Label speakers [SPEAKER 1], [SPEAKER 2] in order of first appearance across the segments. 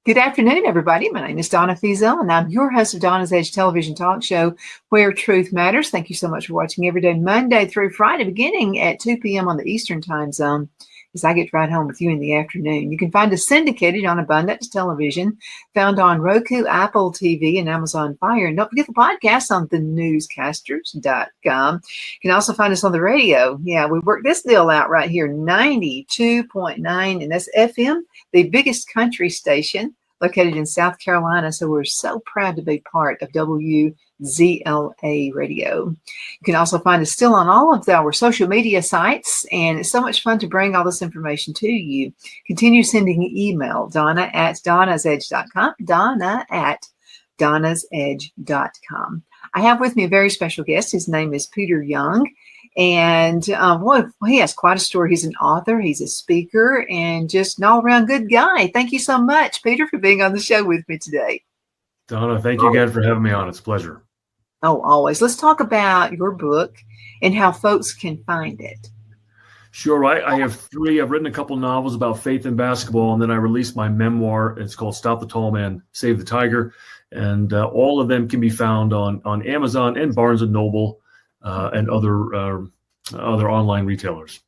[SPEAKER 1] Good afternoon, everybody. My name is Donna Fiesel, and I'm your host of Donna's Edge television talk show, Where Truth Matters. Thank you so much for watching every day, Monday through Friday, beginning at 2 p.m. on the Eastern Time Zone, as I get right home with you in the afternoon. You can find us syndicated on Abundance Television, found on Roku, Apple TV, and Amazon Fire. And don't forget the podcast on thenewscasters.com. You can also find us on the radio. Yeah, we worked this deal out right here, 92.9, and that's FM, the biggest country station located in South Carolina. So we're so proud to be part of WZLA Radio. You can also find us still on all of our social media sites, and it's so much fun to bring all this information to you. Continue sending email, Donna at donnasedge.com, Donna at donnasedge.com. I have with me a very special guest. His name is Peter Young. And he has quite a story. He's an author, he's a speaker, and just an all-around good guy. Thank you so much, Peter, for being on the show with me today.
[SPEAKER 2] Donna, thank you again for having me on. It's a pleasure.
[SPEAKER 1] Oh, always. Let's talk about your book and how folks can find it.
[SPEAKER 2] Sure. I have three. I've written a couple novels about faith in basketball, and then I released my memoir. It's called Stop the Tall Man, Save the Tiger. And all of them can be found on Amazon and Barnes & Noble. And other online retailers.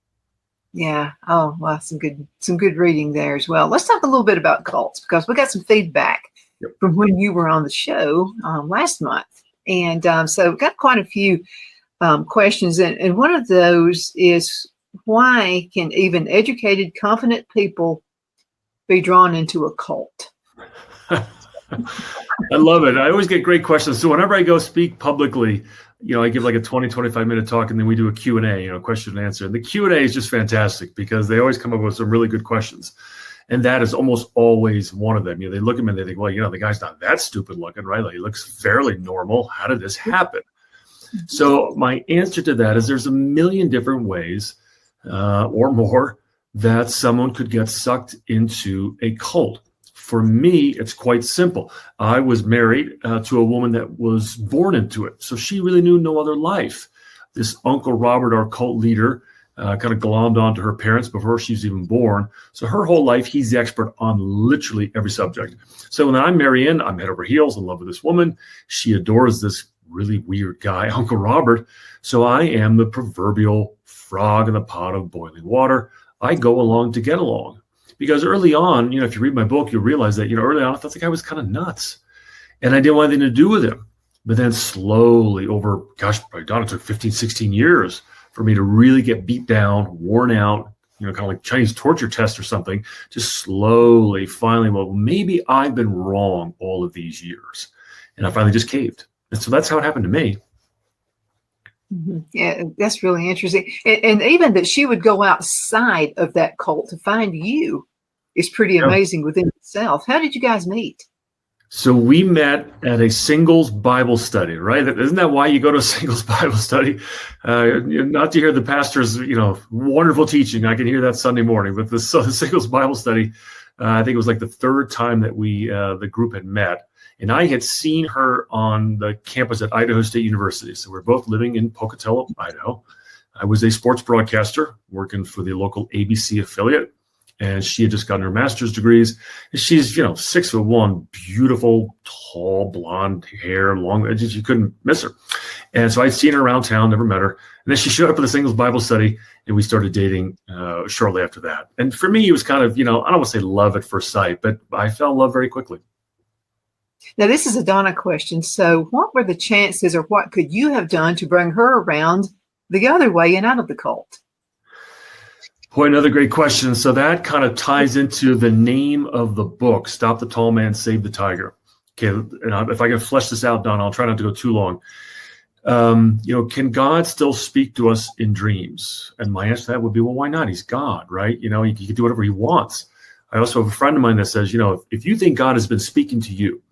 [SPEAKER 1] Yeah. Oh, well, some good reading there as well. Let's talk a little bit about cults, because we got some feedback from when you were on the show last month, and so got quite a few questions, and one of those is, why can even educated, confident people be drawn into a cult?
[SPEAKER 2] I love it. I always get great questions. So whenever I go speak publicly, I give like a 20, 25-minute talk, and then we do a Q&A, question and answer. And the Q&A is just fantastic because they always come up with some really good questions. And that is almost always one of them. They look at me and they think, well, the guy's not that stupid looking, right? Like, he looks fairly normal. How did this happen? So my answer to that is there's a million different ways or more that someone could get sucked into a cult. For me, it's quite simple. I was married to a woman that was born into it. So she really knew no other life. This Uncle Robert, our cult leader, kind of glommed onto her parents before she was even born. So her whole life, he's the expert on literally every subject. So when I'm Marianne, I'm head over heels in love with this woman. She adores this really weird guy, Uncle Robert. So I am the proverbial frog in the pot of boiling water. I go along to get along. Because early on, if you read my book, you'll realize that, early on, I thought the guy was kind of nuts. And I didn't want anything to do with him. But then slowly over, probably Donna, took 15, 16 years for me to really get beat down, worn out, kind of like Chinese torture test or something, just slowly, finally, well, maybe I've been wrong all of these years. And I finally just caved. And so that's how it happened to me.
[SPEAKER 1] Mm-hmm. Yeah, that's really interesting. And even that she would go outside of that cult to find you is pretty amazing within itself. How did you guys meet?
[SPEAKER 2] So we met at a singles Bible study, right? Isn't that why you go to a singles Bible study? Not to hear the pastor's, wonderful teaching. I can hear that Sunday morning, but the singles Bible study, I think it was like the third time that the group had met. And I had seen her on the campus at Idaho State University. So we're both living in Pocatello, Idaho. I was a sports broadcaster working for the local ABC affiliate. And she had just gotten her master's degrees. And she's, 6'1", beautiful, tall, blonde hair, long, you couldn't miss her. And so I'd seen her around town, never met her. And then she showed up at the singles Bible study, and we started dating shortly after that. And for me, it was kind of, I don't want to say love at first sight, but I fell in love very quickly.
[SPEAKER 1] Now, this is a Donna question. So what were the chances, or what could you have done to bring her around the other way and out of the cult?
[SPEAKER 2] Boy, another great question. So that kind of ties into the name of the book, Stop the Tall Man, Save the Tiger. Okay, and if I can flesh this out, Don, I'll try not to go too long. Can God still speak to us in dreams? And my answer to that would be, well, why not? He's God, right? He can do whatever he wants. I also have a friend of mine that says, if you think God has been speaking to you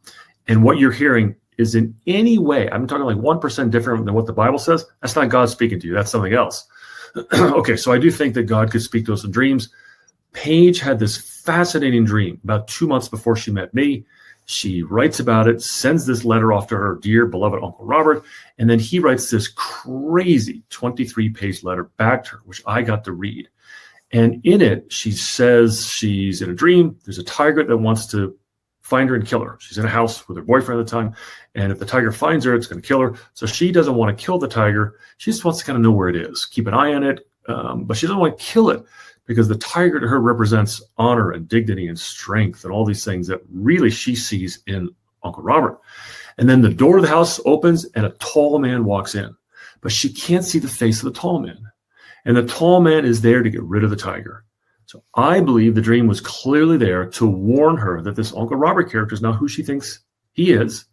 [SPEAKER 2] and what you're hearing is in any way, I'm talking like 1% different than what the Bible says, that's not God speaking to you. That's something else. Okay, so I do think that God could speak to us in dreams. Paige had this fascinating dream about 2 months before she met me. She writes about it, sends this letter off to her dear beloved Uncle Robert, and then he writes this crazy 23-page letter back to her, which I got to read. And in it, she says she's in a dream. There's a tiger that wants to find her and kill her. She's in a house with her boyfriend at the time. And if the tiger finds her, it's going to kill her. So she doesn't want to kill the tiger. She just wants to kind of know where it is, keep an eye on it. But she doesn't want to kill it because the tiger to her represents honor and dignity and strength and all these things that really she sees in Uncle Robert. And then the door of the house opens and a tall man walks in, but she can't see the face of the tall man. And the tall man is there to get rid of the tiger. So I believe the dream was clearly there to warn her that this Uncle Robert character is not who she thinks he is.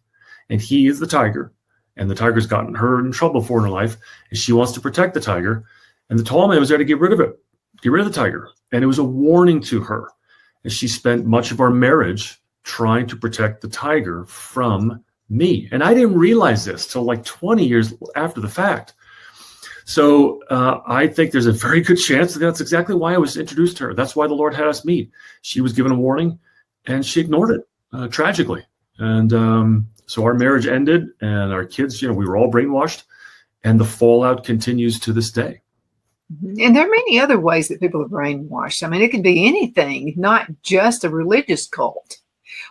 [SPEAKER 2] And he is the tiger. And the tiger's gotten her in trouble for in her life. And she wants to protect the tiger. And the tall man was there to get rid of it, get rid of the tiger. And it was a warning to her. And she spent much of our marriage trying to protect the tiger from me. And I didn't realize this till like 20 years after the fact. So I think there's a very good chance that that's exactly why I was introduced to her. That's why the Lord had us meet. She was given a warning, and she ignored it tragically. And so our marriage ended, and our kids, we were all brainwashed, and the fallout continues to this day.
[SPEAKER 1] And there are many other ways that people are brainwashed. I mean, it can be anything, not just a religious cult.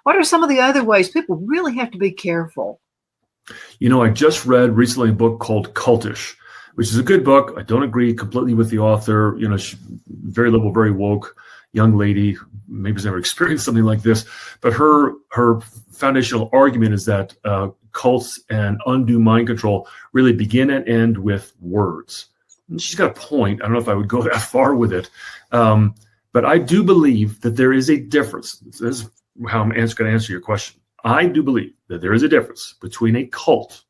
[SPEAKER 1] What are some of the other ways people really have to be careful?
[SPEAKER 2] I just read recently a book called Cultish, which is a good book. I don't agree completely with the author. She's very liberal, very woke, young lady, maybe has never experienced something like this. But her foundational argument is that cults and undue mind control really begin and end with words. And she's got a point. I don't know if I would go that far with it. But I do believe that there is a difference. This is how I'm going to answer your question. I do believe that there is a difference between a cult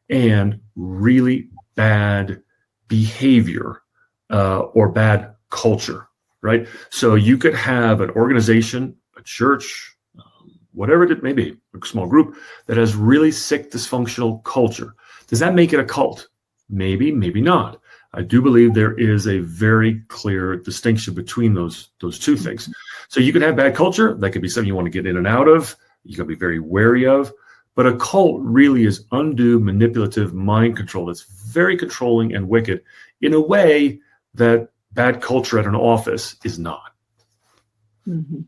[SPEAKER 2] and really bad behavior or bad culture, right? So you could have an organization, a church, whatever it may be, a small group that has really sick, dysfunctional culture. Does that make it a cult? Maybe, maybe not. I do believe there is a very clear distinction between those two things. So you could have bad culture. That could be something you want to get in and out of. You got to be very wary of. But a cult really is undue, manipulative mind control that's very controlling and wicked in a way that bad culture at an office is not.
[SPEAKER 1] Mm-hmm.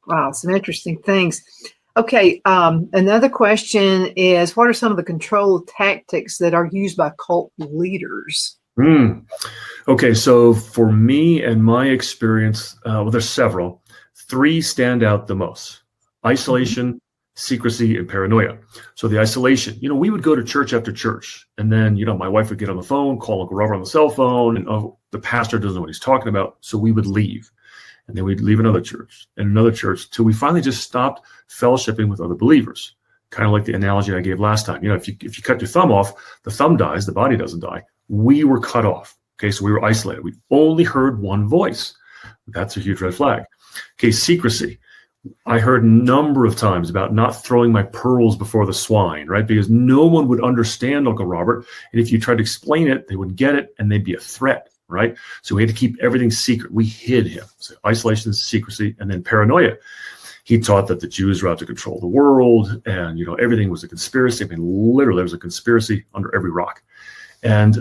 [SPEAKER 1] Wow, some interesting things. Okay, another question is, what are some of the control tactics that are used by cult leaders?
[SPEAKER 2] Okay, so for me and my experience, there's several. 3 stand out the most: isolation, secrecy, and paranoia. So the isolation, we would go to church after church, and then, my wife would get on the phone, call Uncle Robert on the cell phone, and the pastor doesn't know what he's talking about. So we would leave, and then we'd leave another church and another church till we finally just stopped fellowshipping with other believers. Kind of like the analogy I gave last time. If you cut your thumb off, the thumb dies, the body doesn't die. We were cut off. Okay, so we were isolated. We only heard one voice. That's a huge red flag. Okay, secrecy. I heard a number of times about not throwing my pearls before the swine, right? Because no one would understand Uncle Robert. And if you tried to explain it, they wouldn't get it and they'd be a threat, right? So we had to keep everything secret. We hid him. So isolation, secrecy, and then paranoia. He taught that the Jews were out to control the world and, everything was a conspiracy. I mean, literally, there was a conspiracy under every rock. And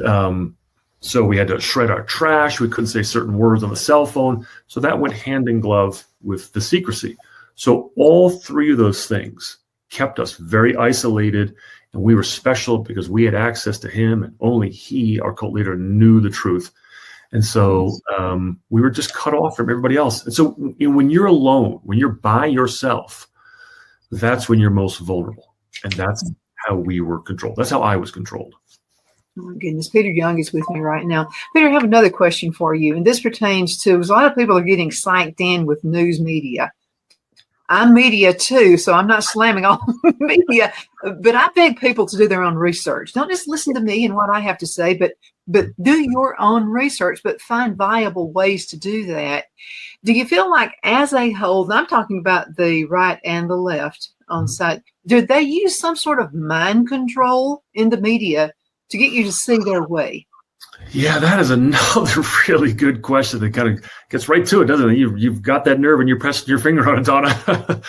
[SPEAKER 2] so we had to shred our trash. We couldn't say certain words on the cell phone. So that went hand in glove with the secrecy. So all 3 of those things kept us very isolated, and we were special because we had access to him, and only he, our cult leader, knew the truth. And so we were just cut off from everybody else. And so when you're alone, when you're by yourself, that's when you're most vulnerable. And that's how we were controlled. That's how I was controlled.
[SPEAKER 1] Oh my goodness. Peter Young is with me right now. Peter, I have another question for you. And this pertains to, a lot of people are getting psyched in with news media. I'm media too, so I'm not slamming all media, but I beg people to do their own research. Don't just listen to me and what I have to say, but but do your own research, but find viable ways to do that. Do you feel like as a whole, and I'm talking about the right and the left on site, did they use some sort of mind control in the media to get you to see their way?
[SPEAKER 2] Yeah, that is another really good question that kind of gets right to it, doesn't it? You've got that nerve and you're pressing your finger on it, Donna.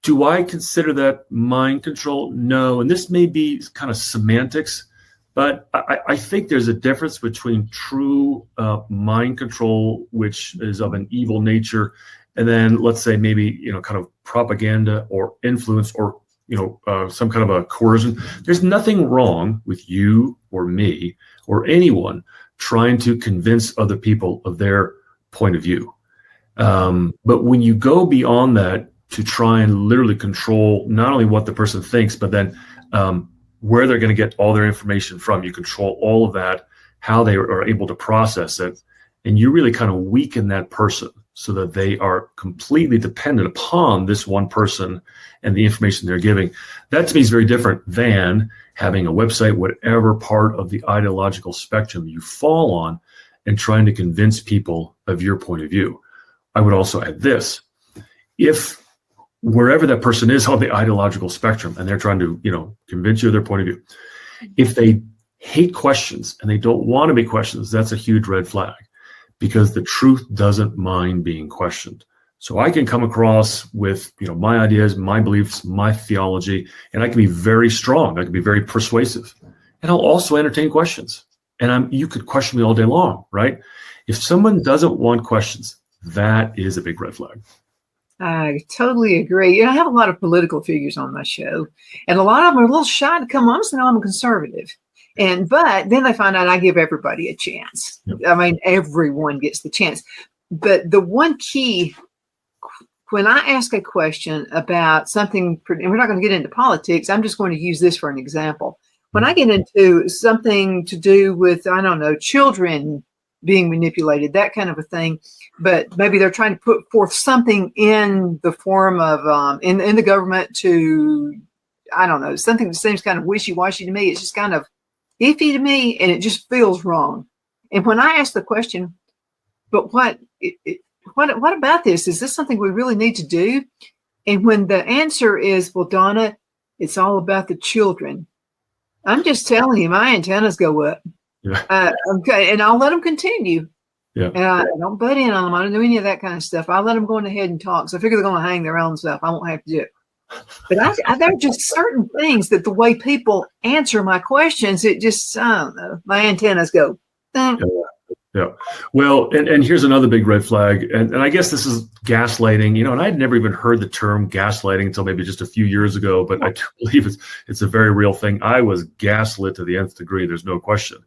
[SPEAKER 2] Do I consider that mind control? No. And this may be kind of semantics, but I think there's a difference between true mind control, which is of an evil nature, and then let's say maybe, kind of propaganda or influence or, some kind of a coercion. There's nothing wrong with you or me or anyone trying to convince other people of their point of view. But when you go beyond that to try and literally control not only what the person thinks, but then where they're going to get all their information from, you control all of that, how they are able to process it, and you really kind of weaken that person so that they are completely dependent upon this one person and the information they're giving. That to me is very different than having a website, whatever part of the ideological spectrum you fall on, and trying to convince people of your point of view. I would also add this: if wherever that person is on the ideological spectrum and they're trying to, convince you of their point of view, if they hate questions and they don't want to be questions, that's a huge red flag, because the truth doesn't mind being questioned. So I can come across with, my ideas, my beliefs, my theology, and I can be very strong. I can be very persuasive, and I'll also entertain questions. And you could question me all day long, right? If someone doesn't want questions, that is a big red flag.
[SPEAKER 1] I totally agree. I have a lot of political figures on my show, and a lot of them are a little shy to come on. So now I'm a conservative. But then they find out I give everybody a chance. Yep. I mean, everyone gets the chance. But the one key, when I ask a question about something, and we're not going to get into politics, I'm just going to use this for an example. When I get into something to do with, I don't know, children being manipulated, that kind of a thing, but maybe they're trying to put forth something in the form of, in the government to, I don't know, something that seems kind of wishy-washy to me. It's just kind of iffy to me, and it just feels wrong. And when I ask the question, but what about this? Is this something we really need to do? And when the answer is, well, Donna, it's all about the children, I'm just telling you, my antennas go up. Yeah. Okay, and I'll let them continue. Yeah. And I don't butt in on them. I don't do any of that kind of stuff. I'll let them go ahead and talk. So I figure they're going to hang their own stuff. I won't have to do it. But there are just certain things that the way people answer my questions, it just, I don't know, my antennas go.
[SPEAKER 2] Yeah. Well, and here's another big red flag. And I guess this is gaslighting, and I'd never even heard the term gaslighting until maybe just a few years ago, but I do believe it's a very real thing. I was gaslit to the nth degree. There's no question.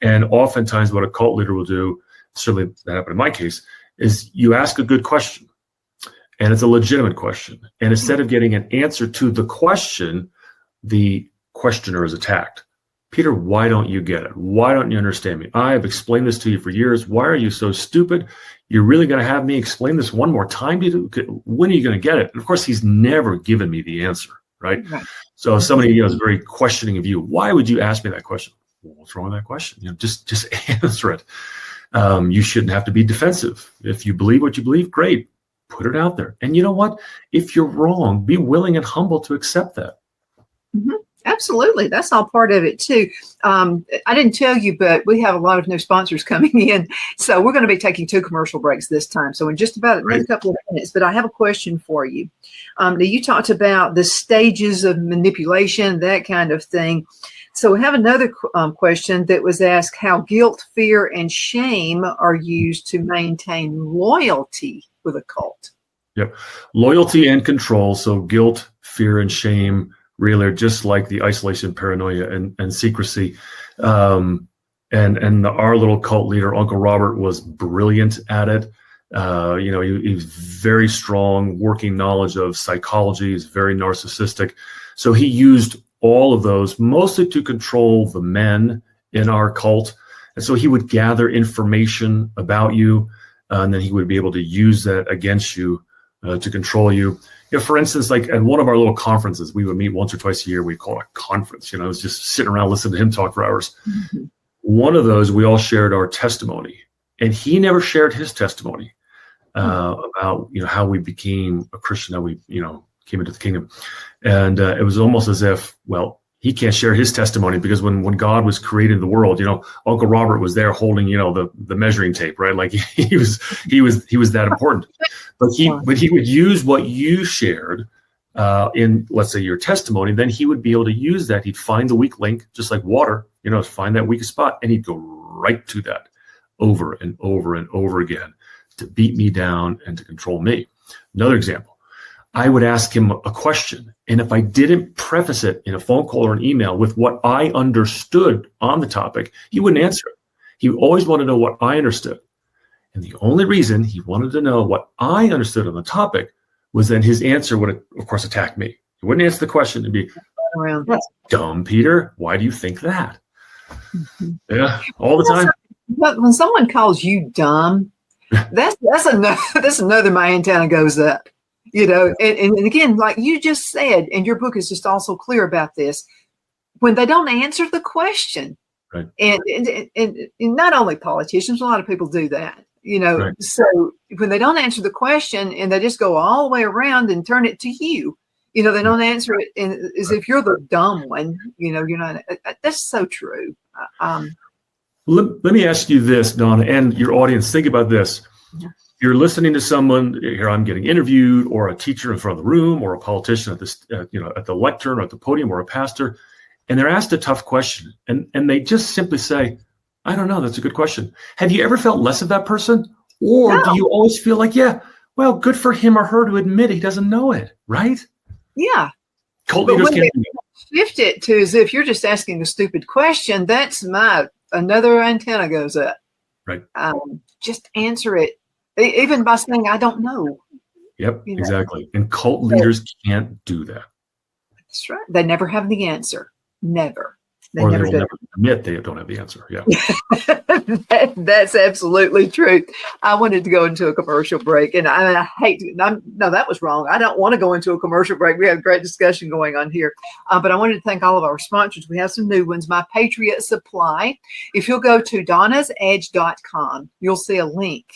[SPEAKER 2] And oftentimes what a cult leader will do, certainly that happened in my case, is you ask a good question. And it's a legitimate question. And instead of getting an answer to the question, the questioner is attacked. Peter, why don't you get it? Why don't you understand me? I have explained this to you for years. Why are you so stupid? You're really going to have me explain this one more time to you? When are you going to get it? And of course, he's never given me the answer, right? So if somebody is very questioning of you, why would you ask me that question? Well, what's wrong with that question? Just answer it. You shouldn't have to be defensive. If you believe what you believe, great. Put it out there. And you know what? If you're wrong, be willing and humble to accept that.
[SPEAKER 1] Mm-hmm. Absolutely. That's all part of it too. I didn't tell you, but we have a lot of new sponsors coming in. So we're going to be taking 2 commercial breaks this time. So in just about another couple of minutes, but I have a question for you. Now you talked about the stages of manipulation, that kind of thing. So we have another question that was asked: how guilt, fear, and shame are used to maintain loyalty with a cult?
[SPEAKER 2] Yep. Loyalty and control. So guilt, fear, and shame really are just like the isolation, paranoia, and secrecy. And our little cult leader, Uncle Robert, was brilliant at it. He's very strong working knowledge of psychology. He's very narcissistic. So he used all of those mostly to control the men in our cult. And so he would gather information about you, and then he would be able to use that against you to control you. For instance, like at one of our little conferences, we would meet once or twice a year. We call it a conference. I was just sitting around listening to him talk for hours. Mm-hmm. One of those, we all shared our testimony, and he never shared his testimony about, how we became a Christian, how we, came into the kingdom. And it was almost as if, well, he can't share his testimony because when God was creating the world, Uncle Robert was there holding, the measuring tape, right? Like he was that important. But he would use what you shared in, let's say, your testimony. Then he would be able to use that. He'd find the weak link, just like water, find that weakest spot, and he'd go right to that over and over and over again to beat me down and to control me. Another example. I would ask him a question, and if I didn't preface it in a phone call or an email with what I understood on the topic, he wouldn't answer it. He always wanted to know what I understood. And the only reason he wanted to know what I understood on the topic was then his answer would, of course, attack me. He wouldn't answer the question and be, "That's dumb, Peter. Why do you think that?" Mm-hmm. Yeah, all the time.
[SPEAKER 1] But when someone calls you dumb, that's another my antenna goes up. And again, like you just said, and your book is just also clear about this, when they don't answer the question,
[SPEAKER 2] right.
[SPEAKER 1] and not only politicians, a lot of people do that, right. So when they don't answer the question and they just go all the way around and turn it to you, they don't answer it as if you're the dumb one, you're not, that's so true.
[SPEAKER 2] Let me ask you this, Donna, and your audience, think about this.
[SPEAKER 1] Yeah.
[SPEAKER 2] You're listening to someone here. I'm getting interviewed, or a teacher in front of the room, or a politician at this, at the lectern, or at the podium, or a pastor, and they're asked a tough question, and they just simply say, "I don't know. That's a good question." Have you ever felt less of that person, or do you always feel like, yeah, well, good for him or her to admit he doesn't know it, right?
[SPEAKER 1] Yeah.
[SPEAKER 2] Cult leaders can't do that.
[SPEAKER 1] Shift it to as if you're just asking a stupid question. That's another antenna goes up.
[SPEAKER 2] Right.
[SPEAKER 1] Just answer it. Even by saying, "I don't know."
[SPEAKER 2] Yep, exactly. And cult leaders can't do that.
[SPEAKER 1] That's right. They never have the answer. Never.
[SPEAKER 2] They never admit they don't have the answer. Yeah.
[SPEAKER 1] That's absolutely true. I wanted to go into a commercial break, and I hate to, no, that was wrong. I don't want to go into a commercial break. We have a great discussion going on here. But I wanted to thank all of our sponsors. We have some new ones. My Patriot Supply. If you'll go to donnasedge.com, you'll see a link.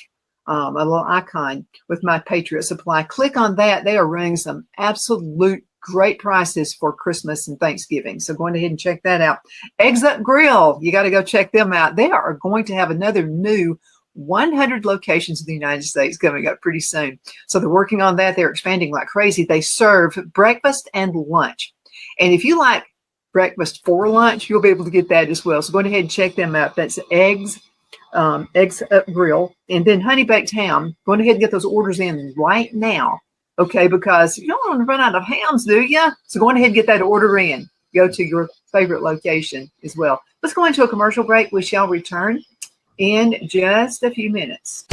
[SPEAKER 1] A little icon with My Patriot Supply. Click on that. They are running some absolute great prices for Christmas and Thanksgiving. So go ahead and check that out. Eggs Up Grill. You got to go check them out. They are going to have another new 100 locations in the United States coming up pretty soon. So they're working on that. They're expanding like crazy. They serve breakfast and lunch. And if you like breakfast for lunch, you'll be able to get that as well. So go ahead and check them out. That's Eggs Up Grill, and then Honey Baked Ham. Go ahead and get those orders in right now, okay? Because you don't want to run out of hams, do you? So go ahead and get that order in. Go to your favorite location as well. Let's go into a commercial break. We shall return in just a few minutes.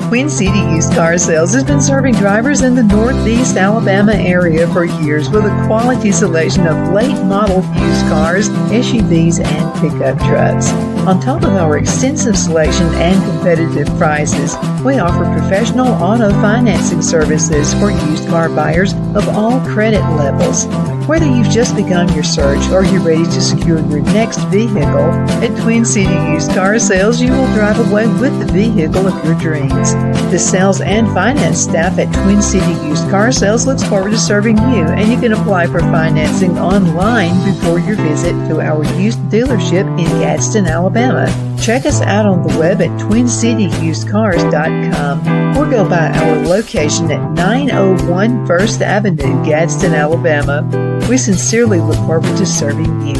[SPEAKER 1] Twin City Used Car Sales has been serving drivers in the Northeast Alabama area for years with a quality selection of late model used cars, SUVs, and pickup trucks. On top of our extensive selection and competitive prices, we offer professional auto financing services for used car buyers of all credit levels. Whether you've just begun your search or you're ready to secure your next vehicle, at Twin City Used Car Sales, you will drive away with the vehicle of your dreams. The sales and finance staff at Twin City Used Car Sales looks forward to serving you, and you can apply for financing online before your visit to our used dealership in Gadsden, Alabama. Check us out on the web at twincityusedcars.com or go by our location at 901 First Avenue, Gadsden, Alabama. We sincerely look forward to serving you.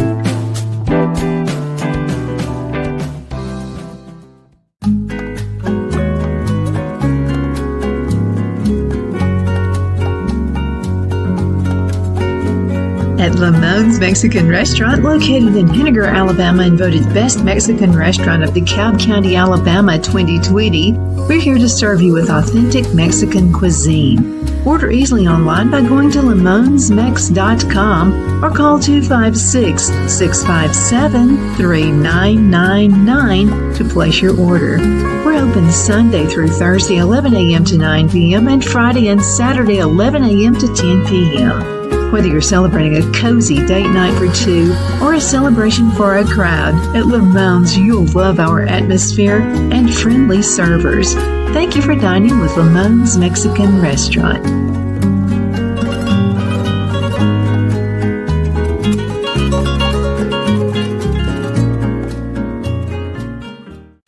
[SPEAKER 1] At Lamone's Mexican Restaurant, located in Henniger, Alabama, and voted Best Mexican Restaurant of DeKalb County, Alabama 2020, we're here to serve you with authentic Mexican cuisine. Order easily online by going to lamonsmex.com or call 256-657-3999 to place your order. We're open Sunday through Thursday, 11 a.m. to 9 p.m. and Friday and Saturday, 11 a.m. to 10 p.m. Whether you're celebrating a cozy date night for two or a celebration for a crowd, at Lamone's you'll love our atmosphere and friendly servers. Thank you for dining with Lamone's Mexican Restaurant.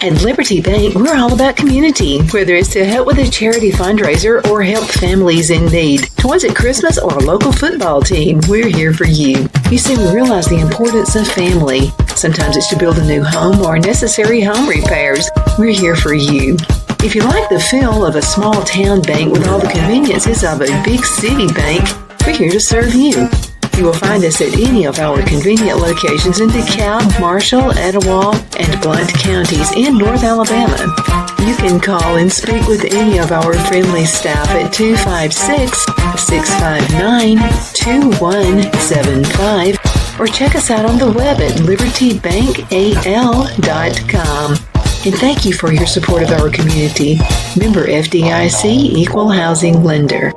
[SPEAKER 1] At Liberty Bank, we're all about community, whether it's to help with a charity fundraiser or help families in need. Toys at Christmas or a local football team, we're here for you. You see, we realize the importance of family. Sometimes it's to build a new home or necessary home repairs. We're here for you. If you like the feel of a small town bank with all the conveniences of a big city bank, we're here to serve you. You will find us at any of our convenient locations in DeKalb, Marshall, Etowah, and Blount counties in North Alabama. You can call and speak with any of our friendly staff at 256-659-2175 or check us out on the web at libertybankal.com. And thank you for your support of our community. Member FDIC Equal Housing Lender.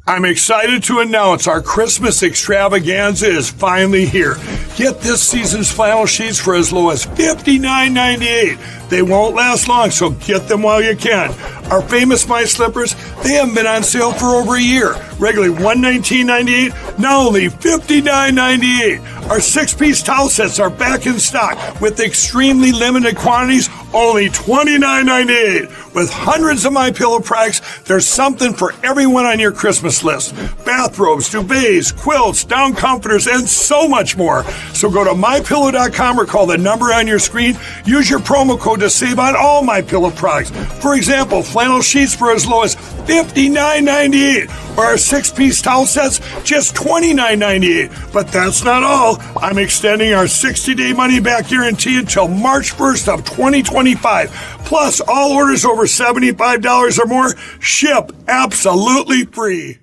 [SPEAKER 3] I'm excited to announce our Christmas extravaganza is finally here. Get this season's flannel sheets for as low as $59.98. They won't last long, so get them while you can. Our famous My Slippers, they haven't been on sale for over a year. Regularly $119.98, now only $59.98. Our 6-piece towel sets are back in stock with extremely limited quantities, only $29.98. With hundreds of MyPillow products, there's something for everyone on your Christmas list. Bathrobes, duvets, quilts, down comforters, and so much more. So go to MyPillow.com or call the number on your screen. Use your promo code to save on all MyPillow products. For example, flannel sheets for as low as $59.98. Or our 6-piece towel sets, just $29.98. But that's not all. I'm extending our 60-day money-back guarantee until March 1st of 2025. Plus, all orders over $75 or more ship absolutely free.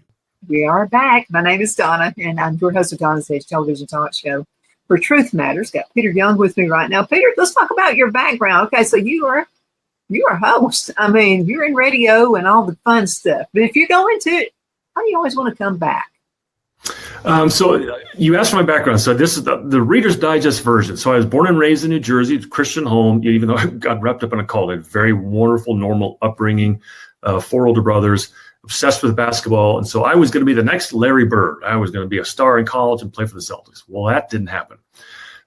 [SPEAKER 1] We are back. My name is Donna, and I'm your host of Donna's Edge Television Talk Show for Truth Matters. Got Peter Young with me right now. Peter, let's talk about your background. Okay, so you are a host. I mean, you're in radio and all the fun stuff. But if you go into it, how do you always want to come back?
[SPEAKER 2] So you asked for my background. So this is the Reader's Digest version. So I was born and raised in New Jersey, Christian home, even though I got wrapped up in a cult. I had a very wonderful, normal upbringing, 4 older brothers, obsessed with basketball. And so I was going to be the next Larry Bird. I was going to be a star in college and play for the Celtics. Well, that didn't happen.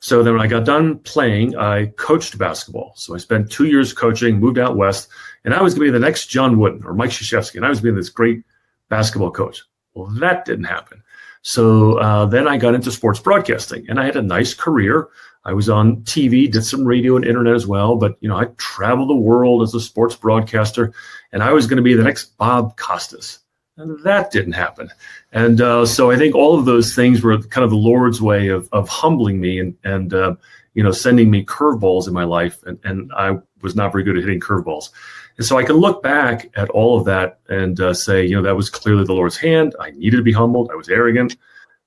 [SPEAKER 2] So then when I got done playing, I coached basketball. So I spent 2 years coaching, moved out west, and I was going to be the next John Wooden or Mike Krzyzewski, and I was being this great basketball coach. Well, that didn't happen. So then I got into sports broadcasting, and I had a nice career. I was on TV, did some radio and internet as well, but I traveled the world as a sports broadcaster, and I was going to be the next Bob Costas, and that didn't happen. And so I think all of those things were kind of the Lord's way of humbling me and sending me curveballs in my life, and I was not very good at hitting curveballs. And so I can look back at all of that and say, that was clearly the Lord's hand. I needed to be humbled. I was arrogant.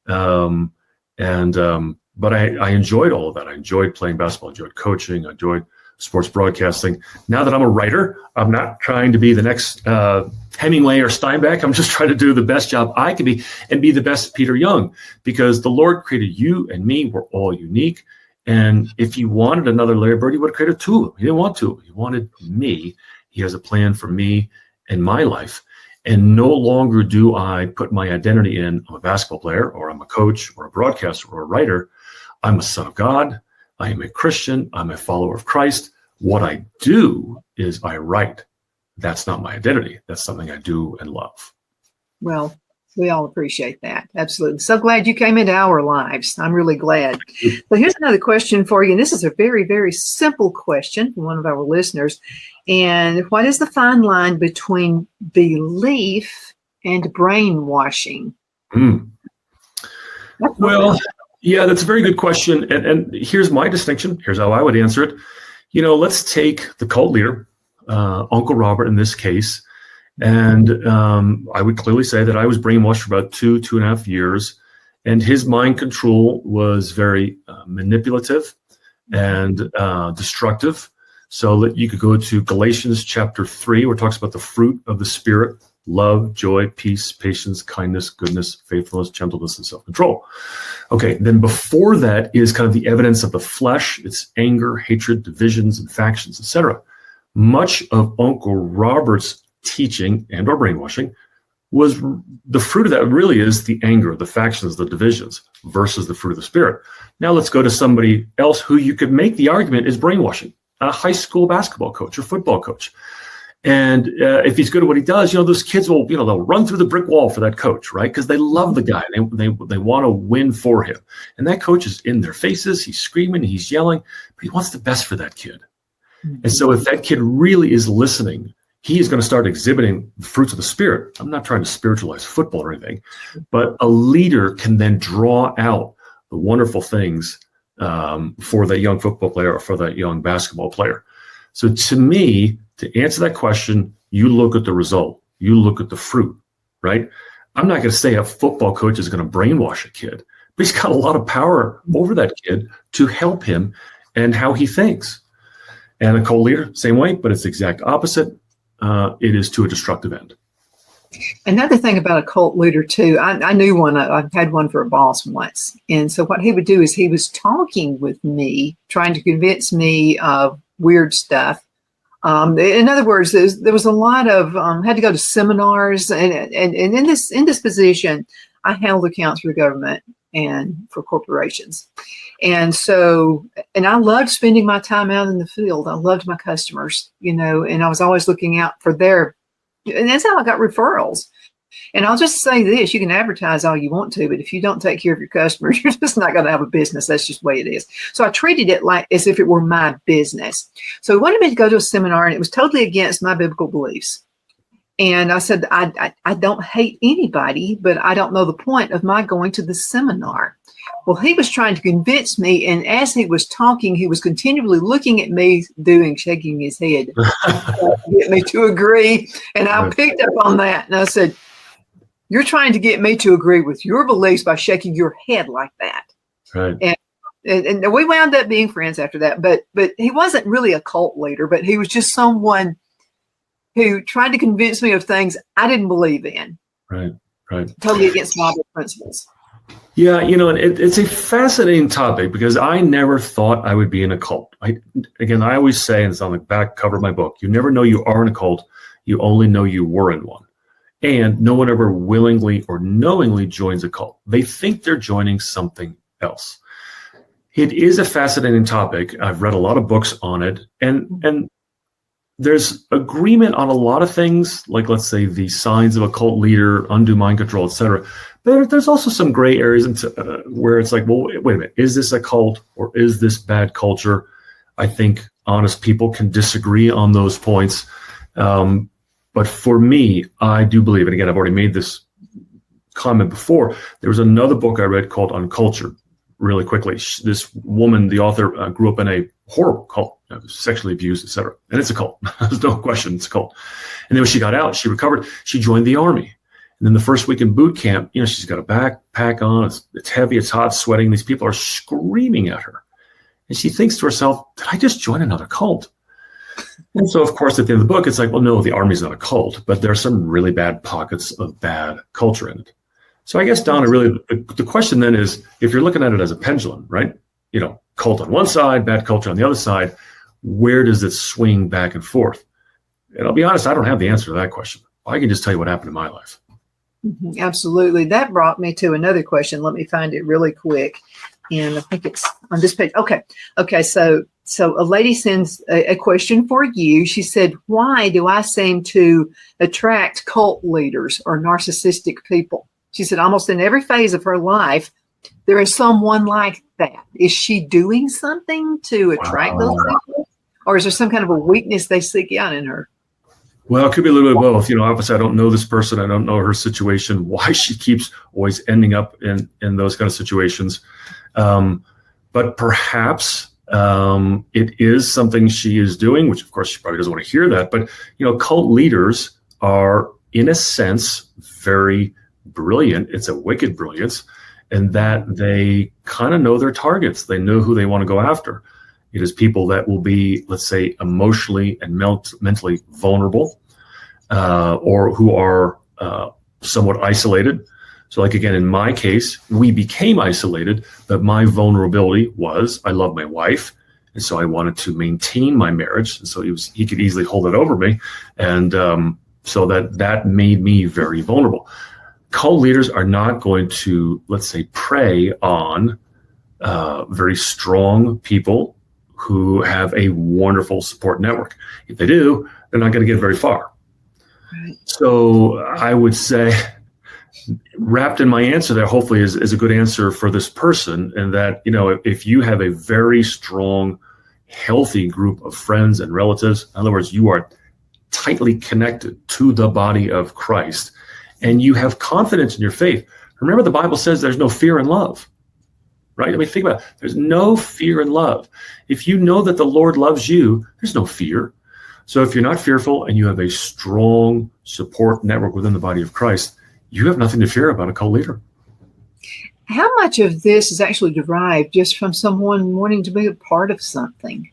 [SPEAKER 2] But I enjoyed all of that. I enjoyed playing basketball. I enjoyed coaching. I enjoyed sports broadcasting. Now that I'm a writer, I'm not trying to be the next Hemingway or Steinbeck. I'm just trying to do the best job I can be and be the best Peter Young, because the Lord created you and me. We're all unique. And if he wanted another Larry Bird, he would have created 2 of them. He didn't want 2. He wanted me. He has a plan for me and my life. And no longer do I put my identity in, I'm a basketball player, or I'm a coach, or a broadcaster, or a writer. I'm a son of God. I am a Christian. I'm a follower of Christ. What I do is I write. That's not my identity. That's something I do and love.
[SPEAKER 1] Well, we all appreciate that. Absolutely. So glad you came into our lives. I'm really glad. So here's another question for you. And this is a very, very simple question from one of our listeners. And what is the fine line between belief and brainwashing?
[SPEAKER 2] Well, yeah, that's a very good question. And here's my distinction. Here's how I would answer it. Let's take the cult leader, Uncle Robert in this case. And I would clearly say that I was brainwashed for about 2.5 years. And his mind control was very manipulative. and destructive. So that you could go to Galatians chapter 3, where it talks about the fruit of the Spirit: love, joy, peace, patience, kindness, goodness, faithfulness, gentleness, and self-control. Okay, then before that is kind of the evidence of the flesh. It's anger, hatred, divisions, and factions, etc. Much of Uncle Robert's teaching and or brainwashing was the fruit of that really is the anger, the factions, the divisions versus the fruit of the Spirit. Now let's go to somebody else who you could make the argument is brainwashing, a high school basketball coach or football coach. And if he's good at what he does, those kids will, they'll run through the brick wall for that coach, right? Because they love the guy. They want to win for him. And that coach is in their faces. He's screaming, he's yelling, but he wants the best for that kid. Mm-hmm. And so if that kid really is listening, he is going to start exhibiting the fruits of the Spirit. I'm not trying to spiritualize football or anything, but a leader can then draw out the wonderful things for that young football player or for that young basketball player. So to me, to answer that question, you look at the result, you look at the fruit, right? I'm not going to say a football coach is going to brainwash a kid, but he's got a lot of power over that kid to help him and how he thinks. And a co-leader, same way, but it's the exact opposite. It is to a destructive end.
[SPEAKER 1] Another thing about a cult leader too, I knew one. I've had one for a boss once. And so what he would do is he was talking with me, trying to convince me of weird stuff. In other words, there was a lot of, had to go to seminars. And in this position, I held accounts for the government and for corporations. And so, and I loved spending my time out in the field. I loved my customers, and I was always looking out for and that's how I got referrals. And I'll just say this, you can advertise all you want to, but if you don't take care of your customers, you're just not going to have a business. That's just the way it is. So I treated it like as if it were my business. So he wanted me to go to a seminar, and it was totally against my biblical beliefs. And I said, I don't hate anybody, but I don't know the point of my going to the seminar. Well, he was trying to convince me, and as he was talking, he was continually looking at me, shaking his head, to get me to agree. And I picked up on that, and I said, "You're trying to get me to agree with your beliefs by shaking your head like that."
[SPEAKER 2] Right.
[SPEAKER 1] And we wound up being friends after that. But he wasn't really a cult leader, but he was just someone who tried to convince me of things I didn't believe in.
[SPEAKER 2] Right.
[SPEAKER 1] Totally against Bible principles.
[SPEAKER 2] Yeah, it's a fascinating topic because I never thought I would be in a cult. I always say, and it's on the back cover of my book, you never know you are in a cult. You only know you were in one. And no one ever willingly or knowingly joins a cult. They think they're joining something else. It is a fascinating topic. I've read a lot of books on it. And there's agreement on a lot of things, like let's say the signs of a cult leader, undue mind control, etc. But there's also some gray areas where it's like, well, wait a minute, is this a cult or is this bad culture? I think honest people can disagree on those points. But for me, I do believe, and again, I've already made this comment before, there was another book I read called Uncultured. Really quickly, this woman, the author, grew up in a horrible cult, sexually abused, etc. And it's a cult. There's no question it's a cult. And then when she got out, she recovered. She joined the army. And then the first week in boot camp, she's got a backpack on. It's heavy. It's hot, sweating. These people are screaming at her. And she thinks to herself, did I just join another cult? And so, of course, at the end of the book, it's like, well, no, the army's not a cult, but there are some really bad pockets of bad culture in it. So I guess, Donna, really, the question then is, if you're looking at it as a pendulum, right? Cult on one side, bad culture on the other side, where does it swing back and forth? And I'll be honest, I don't have the answer to that question. I can just tell you what happened in my life.
[SPEAKER 1] Mm-hmm, absolutely. That brought me to another question. Let me find it really quick. And I think it's on this page. Okay. So a lady sends a question for you. She said, why do I seem to attract cult leaders or narcissistic people? She said, almost in every phase of her life, there is someone like that. Is she doing something to attract those people? Or is there some kind of a weakness they seek out in her?
[SPEAKER 2] Well, it could be a little bit of both. Obviously, I don't know this person. I don't know her situation, why she keeps always ending up in those kind of situations. But perhaps it is something she is doing, which, of course, she probably doesn't want to hear that. But, cult leaders are, in a sense, very brilliant. It's a wicked brilliance, in that they kind of know their targets. They know who they want to go after. It is people that will be, let's say, emotionally and mentally vulnerable, or who are somewhat isolated. So like, again, in my case, we became isolated, but my vulnerability was I love my wife. And so I wanted to maintain my marriage. And so he could easily hold it over me. And so that made me very vulnerable. Cult leaders are not going to, let's say, prey on very strong people who have a wonderful support network. If they do, they're not going to get very far. Right. So I would say, wrapped in my answer there, hopefully is a good answer for this person, and that, if you have a very strong, healthy group of friends and relatives, in other words, you are tightly connected to the body of Christ, and you have confidence in your faith. Remember, the Bible says there's no fear in love, right? I mean, think about it. There's no fear in love. If you know that the Lord loves you, there's no fear. So if you're not fearful and you have a strong support network within the body of Christ, you have nothing to fear about a cult leader.
[SPEAKER 1] How much of this is actually derived just from someone wanting to be a part of something?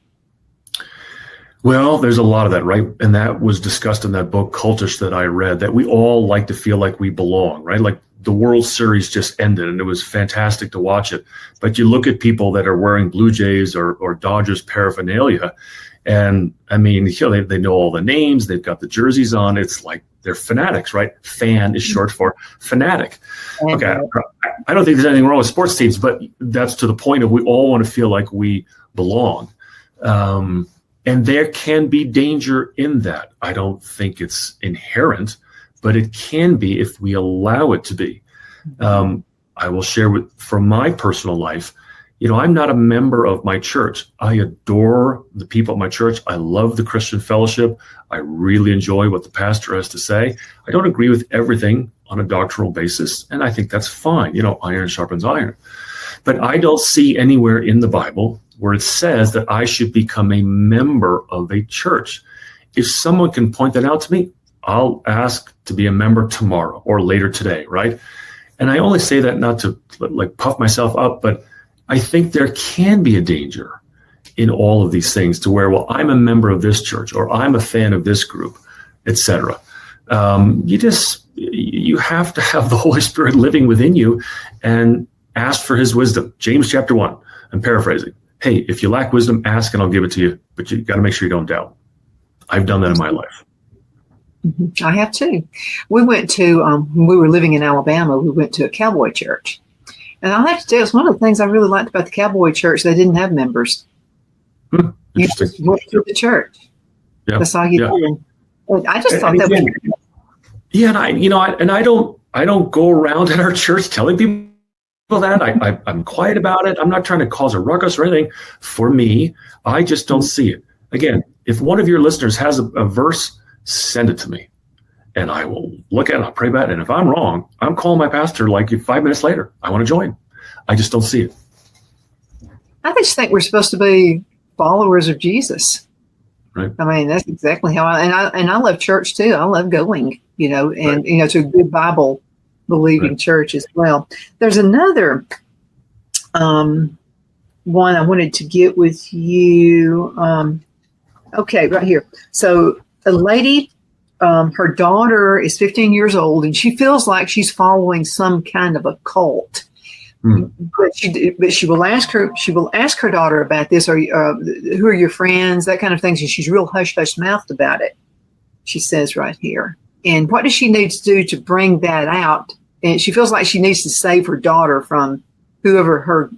[SPEAKER 2] Well, there's a lot of that, right? And that was discussed in that book, Cultish, that I read, that we all like to feel like we belong, right? Like the World Series just ended and it was fantastic to watch it. But you look at people that are wearing Blue Jays or Dodgers paraphernalia, and I mean, they know all the names, they've got the jerseys on. It's like they're fanatics, right? Fan is short for fanatic. Okay, I don't think there's anything wrong with sports teams, but that's to the point of we all want to feel like we belong. And there can be danger in that. I don't think it's inherent, but it can be if we allow it to be. I will share from my personal life, I'm not a member of my church. I adore the people at my church. I love the Christian fellowship. I really enjoy what the pastor has to say. I don't agree with everything on a doctrinal basis, and I think that's fine. Iron sharpens iron. But I don't see anywhere in the Bible where it says that I should become a member of a church. If someone can point that out to me, I'll ask to be a member tomorrow or later today, right? And I only say that not to puff myself up, but I think there can be a danger in all of these things to where, well, I'm a member of this church or I'm a fan of this group, etc. You have to have the Holy Spirit living within you and ask for his wisdom. James chapter 1, I'm paraphrasing. Hey, if you lack wisdom, ask and I'll give it to you, but you got to make sure you don't doubt. I've done that in my life.
[SPEAKER 1] I have too. We went to, when we were living in Alabama, we went to a cowboy church. And I have to tell you, it's one of the things I really liked about the cowboy church. They didn't have members. You just went to the church. Yeah. That's all you did. I just thought that was.
[SPEAKER 2] Yeah, and I don't go around in our church telling people that. I'm quiet about it. I'm not trying to cause a ruckus or anything. For me, I just don't see it. Again, if one of your listeners has a verse, send it to me. And I will look at it, I'll pray about it. And if I'm wrong, I'm calling my pastor 5 minutes later. I want to join. I just don't see it.
[SPEAKER 1] I just think we're supposed to be followers of Jesus.
[SPEAKER 2] Right.
[SPEAKER 1] I mean, that's exactly how I love church too. I love going, and to a good Bible believing church as well. There's another one I wanted to get with you. Okay, right here. So a lady, her daughter is 15 years old, and she feels like she's following some kind of a cult. But she will ask her daughter about this, or who are your friends, that kind of things, and she's real hush mouthed about it. She says right here. And what does she need to do to bring that out? And she feels like she needs to save her daughter from whoever her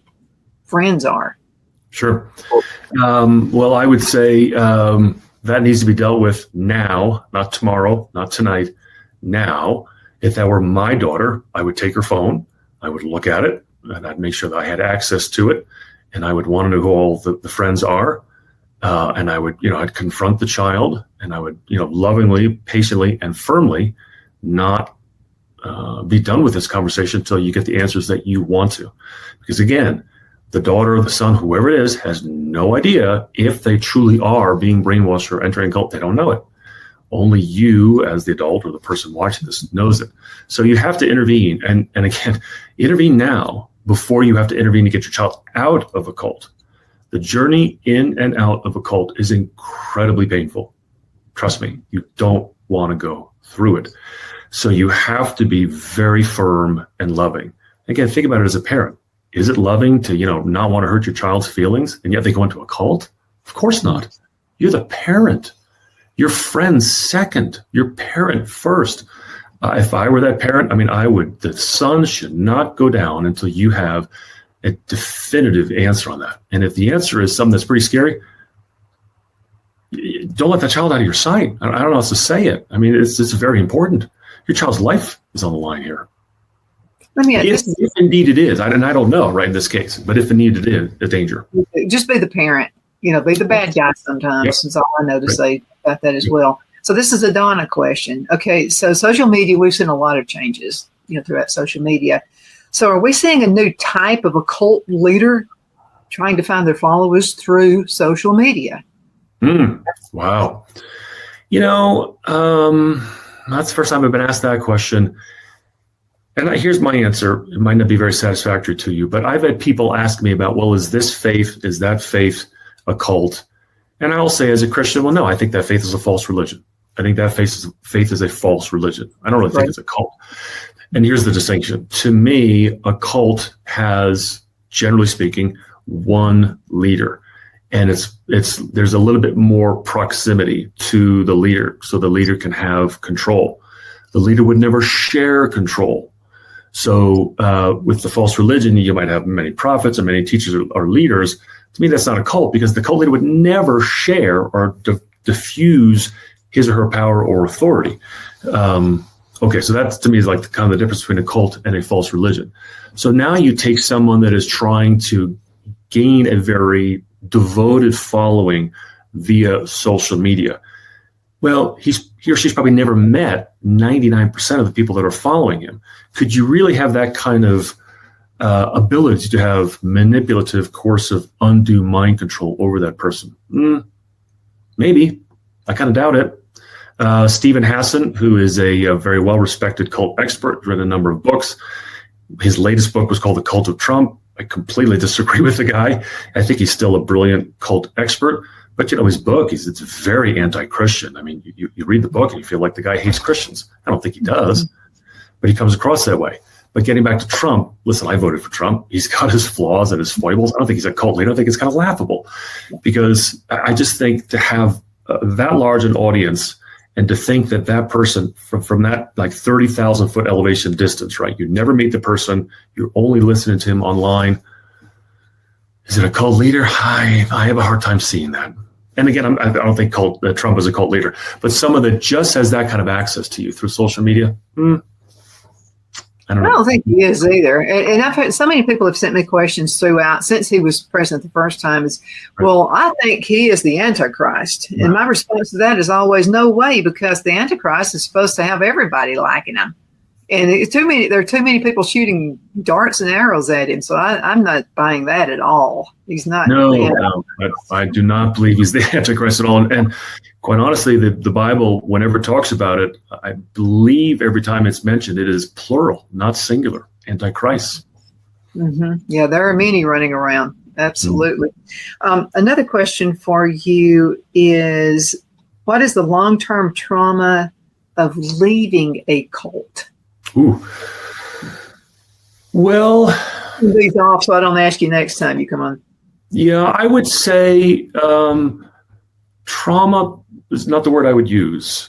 [SPEAKER 1] friends are.
[SPEAKER 2] Sure. Well, I would say that needs to be dealt with now, not tomorrow, not tonight, now. If that were my daughter, I would take her phone, I would look at it, and I'd make sure that I had access to it, and I would want to know who all the friends are, and I would, I'd confront the child, and I would, lovingly, patiently, and firmly not be done with this conversation until you get the answers that you want to. Because again, the daughter or the son, whoever it is, has no idea if they truly are being brainwashed or entering a cult. They don't know it. Only you, as the adult or the person watching this, knows it. So you have to intervene. And again, intervene now before you have to intervene to get your child out of a cult. The journey in and out of a cult is incredibly painful. Trust me, you don't want to go through it. So you have to be very firm and loving. Again, think about it as a parent. Is it loving to, not want to hurt your child's feelings, and yet they go into a cult? Of course not. You're the parent. Your friend second, your parent first. If I were that parent, the sun should not go down until you have a definitive answer on that. And if the answer is something that's pretty scary, don't let that child out of your sight. I don't know how else to say it. It's very important. Your child's life is on the line here. If indeed it is, and I don't know, right, in this case, but if indeed it is a danger.
[SPEAKER 1] Just be the parent, be the bad guy sometimes. Yep. That's all I know to say about that as well. So this is a Donna question. Okay, so social media, we've seen a lot of changes, throughout social media. So are we seeing a new type of a cult leader trying to find their followers through social media?
[SPEAKER 2] Wow. That's the first time I've been asked that question. And here's my answer. It might not be very satisfactory to you, but I've had people ask me about, well, is this faith, is that faith a cult? And I'll say as a Christian, well, no, I think that faith is a false religion. I think that faith is a false religion. I don't really think it's a cult. And here's the distinction. To me, a cult has, generally speaking, one leader. And there's a little bit more proximity to the leader, so the leader can have control. The leader would never share control. So with the false religion, you might have many prophets and many teachers or leaders. To me, that's not a cult, because the cult leader would never share or diffuse his or her power or authority. Okay, so that to me is like kind of the difference between a cult and a false religion. So now you take someone that is trying to gain a very devoted following via social media. Well, he or she's probably never met 99% of the people that are following him. Could you really have that kind of ability to have manipulative, coercive, undue mind control over that person? Maybe. I kind of doubt it. Stephen Hassan, who is a very well-respected cult expert, written a number of books. His latest book was called The Cult of Trump. I completely disagree with the guy. I think he's still a brilliant cult expert. But, his book, it's very anti-Christian. You read the book and you feel like the guy hates Christians. I don't think he does, but he comes across that way. But getting back to Trump, listen, I voted for Trump. He's got his flaws and his foibles. I don't think he's a cult leader. I think it's kind of laughable, because I just think to have that large an audience and to think that person from that like 30,000 foot elevation distance, right? You never meet the person. You're only listening to him online. Is it a cult leader? I have a hard time seeing that. And again, I don't think Trump is a cult leader, but someone that just has that kind of access to you through social media, I don't
[SPEAKER 1] think he is either. And I've had so many people have sent me questions throughout since he was president the first time is, well, I think he is the Antichrist. Right. And my response to that is always, no way, because the Antichrist is supposed to have everybody liking him. And there are too many people shooting darts and arrows at him. So I'm not buying that at all. He's not.
[SPEAKER 2] No, I do not believe he's the Antichrist at all. And quite honestly, the Bible, whenever it talks about it, I believe every time it's mentioned, it is plural, not singular, Antichrist.
[SPEAKER 1] Mm-hmm. Yeah, there are many running around. Absolutely. Another question for you is, what is the long-term trauma of leaving a cult?
[SPEAKER 2] Ooh. Well,
[SPEAKER 1] these off, so I don't ask you next time you come on.
[SPEAKER 2] Yeah, I would say trauma is not the word I would use.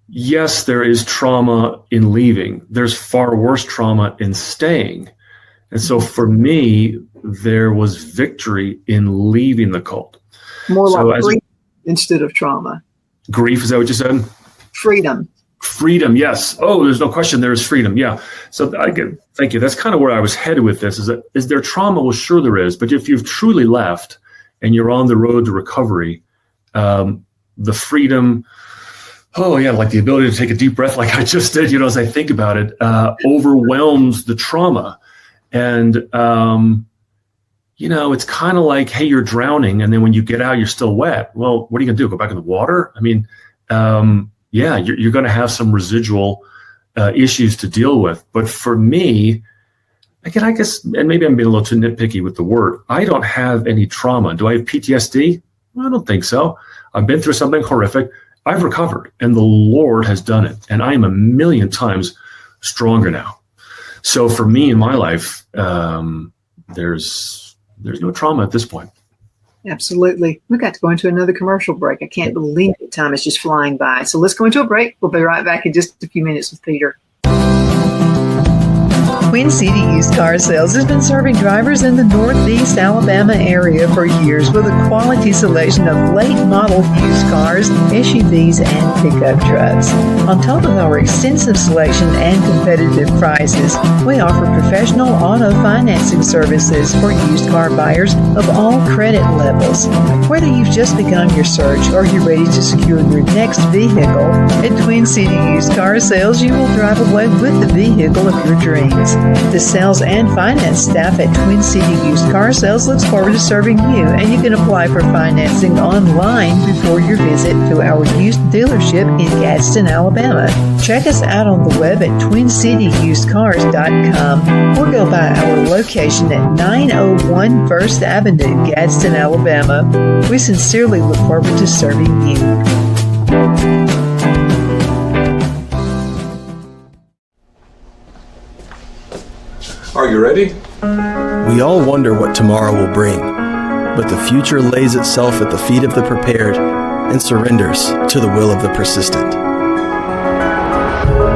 [SPEAKER 2] Yes, there is trauma in leaving. There's far worse trauma in staying. And so for me, there was victory in leaving the cult.
[SPEAKER 1] More like grief instead of trauma.
[SPEAKER 2] Grief, is that what you said?
[SPEAKER 1] Freedom,
[SPEAKER 2] yes. Oh, there's no question there is freedom. Yeah. So thank you. That's kind of where I was headed with this. Is there trauma? Well, sure there is. But if you've truly left and you're on the road to recovery, the freedom, like the ability to take a deep breath like I just did, as I think about it, overwhelms the trauma. And, it's kind of like, hey, you're drowning. And then when you get out, you're still wet. Well, what are you going to do? Go back in the water? You're going to have some residual issues to deal with. But for me, again, I guess, and maybe I'm being a little too nitpicky with the word, I don't have any trauma. Do I have PTSD? I don't think so. I've been through something horrific. I've recovered, and the Lord has done it. And I am a million times stronger now. So for me in my life, there's no trauma at this point.
[SPEAKER 1] Absolutely. We got to go into another commercial break. I can't believe the time is just flying by. So let's go into a break. We'll be right back in just a few minutes with Peter.
[SPEAKER 4] Twin City Used Car Sales has been serving drivers in the Northeast Alabama area for years with a quality selection of late model used cars, SUVs, and pickup trucks. On top of our extensive selection and competitive prices, we offer professional auto financing services for used car buyers of all credit levels. Whether you've just begun your search or you're ready to secure your next vehicle, at Twin City Used Car Sales, you will drive away with the vehicle of your dreams. The sales and finance staff at Twin City Used Car Sales looks forward to serving you, and you can apply for financing online before your visit to our used dealership in Gadsden, Alabama. Check us out on the web at twincityusedcars.com or go by our location at 901 First Avenue, Gadsden, Alabama. We sincerely look forward to serving you.
[SPEAKER 5] Are you ready?
[SPEAKER 6] We all wonder what tomorrow will bring, but the future lays itself at the feet of the prepared and surrenders to the will of the persistent.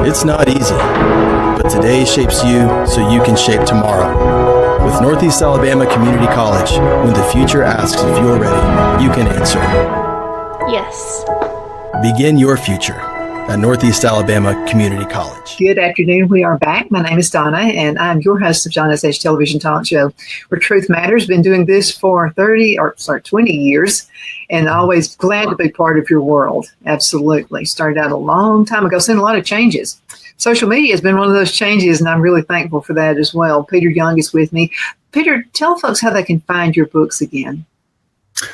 [SPEAKER 6] It's not easy, but today shapes you so you can shape tomorrow. With Northeast Alabama Community College, when the future asks if you're ready, you can answer
[SPEAKER 7] yes.
[SPEAKER 6] Begin your future at Northeast Alabama Community College.
[SPEAKER 1] Good afternoon. We are back. My name is Donna, and I'm your host of Donna's Edge Television Talk Show, where Truth Matters. Been doing this for 20 years, and always glad to be part of your world. Absolutely. Started out a long time ago, seen a lot of changes. Social media has been one of those changes, and I'm really thankful for that as well. Peter Young is with me. Peter, tell folks how they can find your books again.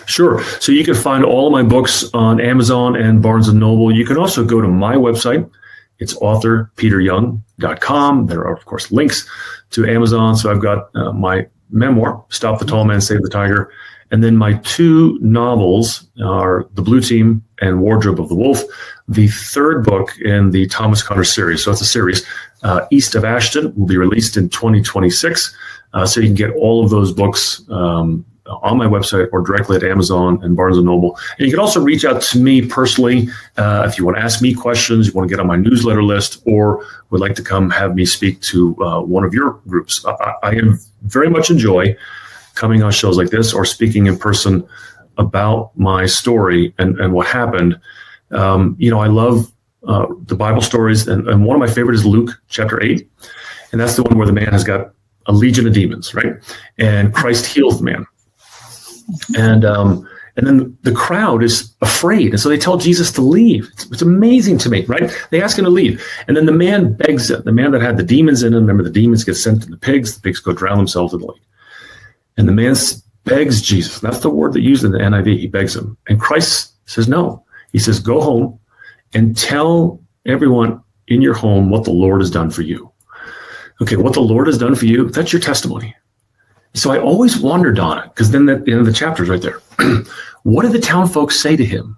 [SPEAKER 2] Sure. So you can find all of my books on Amazon and Barnes & Noble. You can also go to my website. It's authorpeteryoung.com. There are, of course, links to Amazon. So I've got my memoir, Stop the Tall Man, Save the Tiger. And then my two novels are The Blue Team and Wardrobe of the Wolf, the third book in the Thomas Connor series. So it's a series. East of Ashton will be released in 2026. So you can get all of those books on my website or directly at Amazon and Barnes & Noble. And you can also reach out to me personally if you want to ask me questions, you want to get on my newsletter list, or would like to come have me speak to one of your groups. I very much enjoy coming on shows like this or speaking in person about my story and what happened. I love the Bible stories, and one of my favorite is Luke chapter 8. And that's the one where the man has got a legion of demons, right? And Christ heals the man. And then the crowd is afraid. And so they tell Jesus to leave. It's amazing to me, right? They ask him to leave. And then the man begs it. The man that had the demons in him, remember the demons get sent to the pigs go drown themselves in the lake. And the man begs Jesus. That's the word that used in the NIV. He begs him. And Christ says no. He says, go home and tell everyone in your home what the Lord has done for you. Okay, what the Lord has done for you, that's your testimony. So I always wonder, Donna, because then at the end of the chapter is right there. What did the town folks say to him?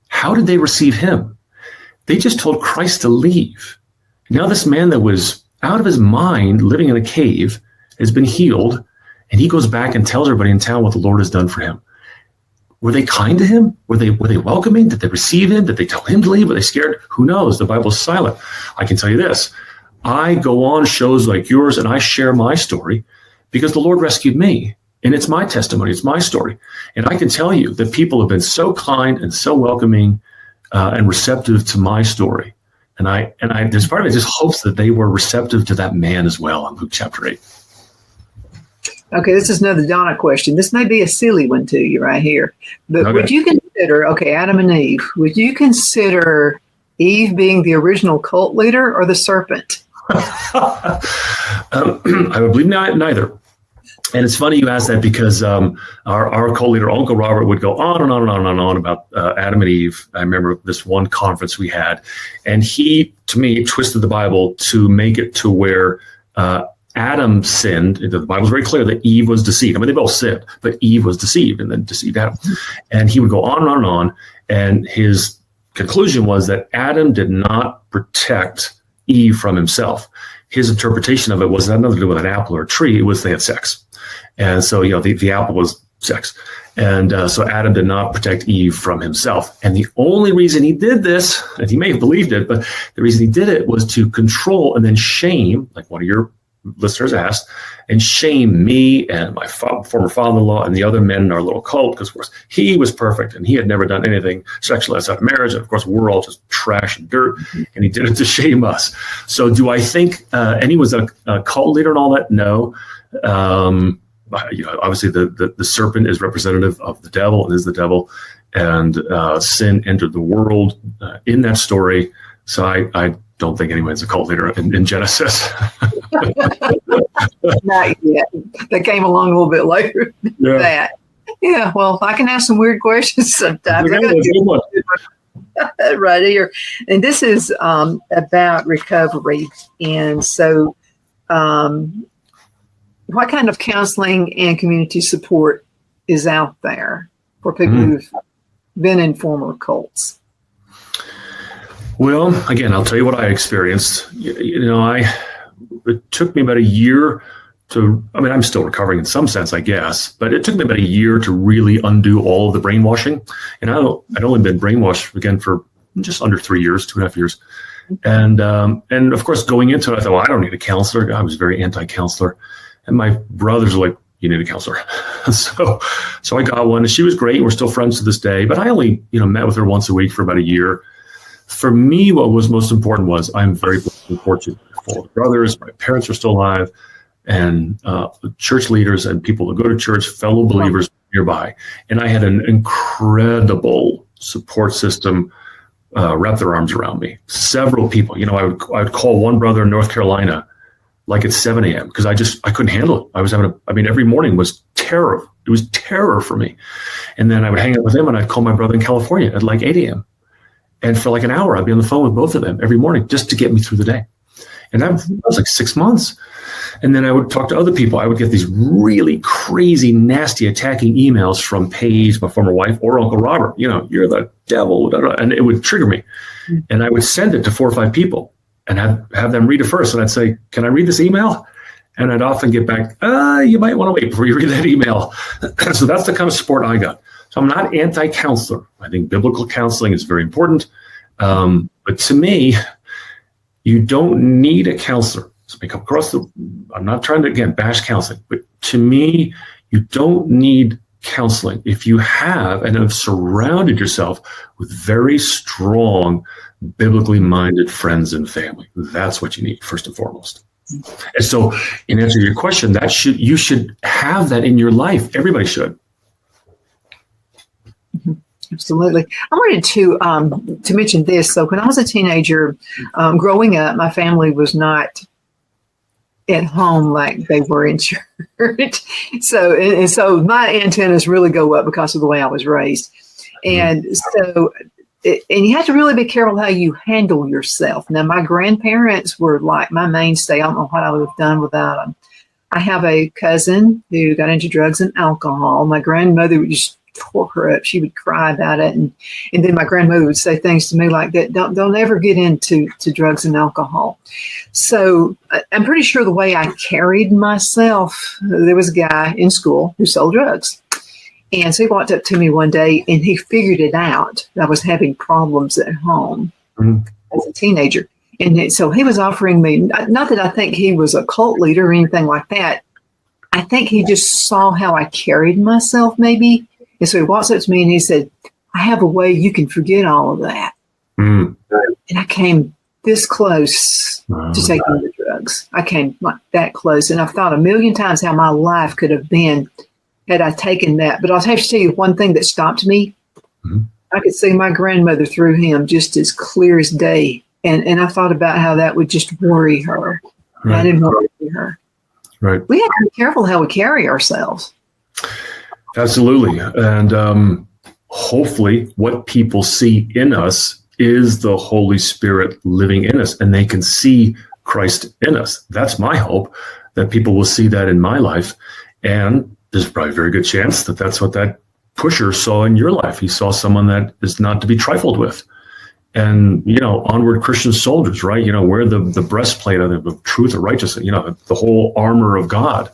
[SPEAKER 2] How did they receive him? They just told Christ to leave. Now this man that was out of his mind, living in a cave, has been healed, and he goes back and tells everybody in town what the Lord has done for him. Were they kind to him? Were they welcoming? Did they receive him? Did they tell him to leave? Were they scared? Who knows? The Bible's silent. I can tell you this. I go on shows like yours, and I share my story, because the Lord rescued me, and it's my testimony, it's my story. And I can tell you that people have been so kind and so welcoming and receptive to my story. And I there's part of it just hopes that they were receptive to that man as well in Luke chapter 8.
[SPEAKER 1] Okay, this is another Donna question. This may be a silly one to you right here. But
[SPEAKER 2] Okay.
[SPEAKER 1] Would you consider, Adam and Eve, would you consider Eve being the original cult leader or the serpent?
[SPEAKER 2] I would believe neither. And it's funny you ask that, because our co-leader, Uncle Robert, would go on and on and on and on about Adam and Eve. I remember this one conference we had, and he, to me, twisted the Bible to make it to where Adam sinned. The Bible's very clear that Eve was deceived. I mean, they both sinned, but Eve was deceived and then deceived Adam. And he would go on and on and on. And his conclusion was that Adam did not protect Eve from himself. His interpretation of it was had nothing to do with an apple or a tree. It was they had sex. And so, the apple was sex. And so Adam did not protect Eve from himself. And the only reason he did this, and he may have believed it, but the reason he did it was to control and then shame, like one of your listeners asked, and shame me and my former father-in-law and the other men in our little cult, because, of course, he was perfect and he had never done anything sexually outside of marriage. And, of course, we're all just trash and dirt, and he did it to shame us. So do I think, and he was a cult leader and all that? No. Obviously the serpent is representative of the devil and is the devil, and sin entered the world in that story. So I don't think anyone's a cult leader in Genesis.
[SPEAKER 1] Not yet. That came along a little bit later than that. Yeah, well, I can ask some weird questions sometimes. Right here. And this is about recovery. And so what kind of counseling and community support is out there for people who've been in former cults?
[SPEAKER 2] Well, again, I'll tell you what I experienced. It took me about a year I'm still recovering in some sense, I guess, but it took me about a year to really undo all of the brainwashing. And I'd only been brainwashed again for just under 3 years, 2.5 years. And of course, going into it, I thought, well, I don't need a counselor. I was very anti-counselor. And my brothers were like, you need a counselor. So I got one, and she was great. We're still friends to this day, but I only, met with her once a week for about a year. For me, what was most important was I'm very fortunate for brothers. My parents are still alive, and church leaders and people that go to church, fellow believers nearby. And I had an incredible support system wrap their arms around me. Several people, I would call one brother in North Carolina like at 7 a.m. because I couldn't handle it. I was every morning was terror. It was terror for me. And then I would hang out with him, and I'd call my brother in California at like 8 a.m. And for like an hour, I'd be on the phone with both of them every morning just to get me through the day. And that was like 6 months. And then I would talk to other people. I would get these really crazy, nasty, attacking emails from Paige, my former wife, or Uncle Robert. You're the devil. And it would trigger me. And I would send it to 4 or 5 people and have them read it first. And I'd say, can I read this email? And I'd often get back, you might want to wait before you read that email. So that's the kind of support I got. So I'm not anti-counselor. I think biblical counseling is very important. But to me, you don't need a counselor. So I'm not trying to, again, bash counseling, but to me, you don't need counseling if you have and have surrounded yourself with very strong, biblically minded friends and family. That's what you need first and foremost. And so, in answer to your question, you should have that in your life. Everybody should.
[SPEAKER 1] Absolutely. I wanted to mention this. So when I was a teenager, growing up, my family was not at home like they were in church. So my antennas really go up because of the way I was raised. And so, and you have to really be careful how you handle yourself. Now, my grandparents were like my mainstay. I don't know what I would have done without them. I have a cousin who got into drugs and alcohol. My grandmother would just tore her up. She would cry about it. And then my grandmother would say things to me like that. Don't ever get into drugs and alcohol. So I'm pretty sure the way I carried myself, there was a guy in school who sold drugs. And so he walked up to me one day and he figured it out. I was having problems at home as a teenager. And so he was offering me, not that I think he was a cult leader or anything like that. I think he just saw how I carried myself maybe. And so he walks up to me and he said, I have a way you can forget all of that. And I came this close to taking the drugs. I came like that close. And I've thought a million times how my life could have been had I taken that. But I'll have to tell you one thing that stopped me. I could see my grandmother through him just as clear as day. And I thought about how that would just worry her. Right. I didn't worry her.
[SPEAKER 2] Right.
[SPEAKER 1] We have to be careful how we carry ourselves.
[SPEAKER 2] Absolutely. And hopefully what people see in us is the Holy Spirit living in us, and they can see Christ in us. That's my hope. that people will see that in my life. And there's probably a very good chance that that's what that pusher saw in your life. He saw someone that is not to be trifled with. And, onward Christian soldiers, right? Wear the breastplate of the truth of righteousness, the whole armor of God.